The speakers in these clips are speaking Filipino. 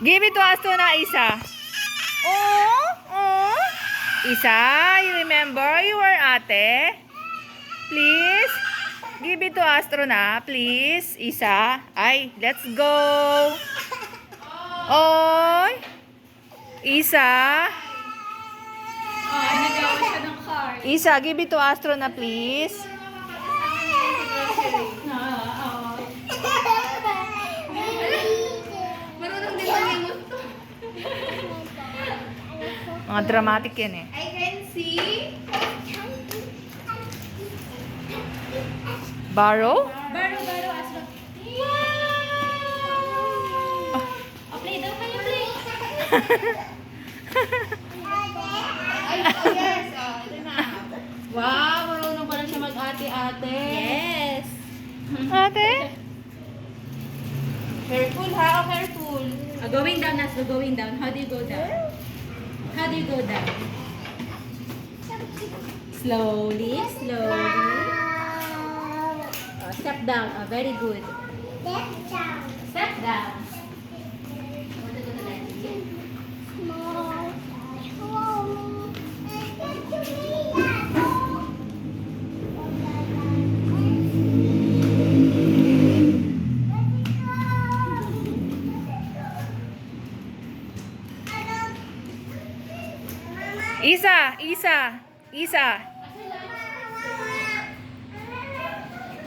Give it to Astro na, Isa. Oh, oh. Isa, you remember your ate? Please. Give it to Astro na, please. Isa. Ay, let's go. Oy. Isa. Nagawa siya ng card. Isa, give it to Astro na, please. Marunong din malimot to. Mga dramatic yan eh. I can see. Borrow? Baro, Astro. Wow! Play daw kayo, play. Ay, oh yes. Ito na. Wow, marunong pala siya mag-ate-ate. Yes. Ate? Careful ha, careful. Going down, Astro, going down. How do you go down? How do you go down? Slowly, slowly. Step down. Very good. Step down. Want to go to that? Isa, Isa, Isa.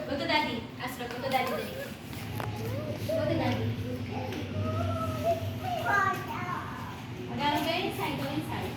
Go to daddy. Astro, go to daddy. Go to daddy. Go inside, go inside.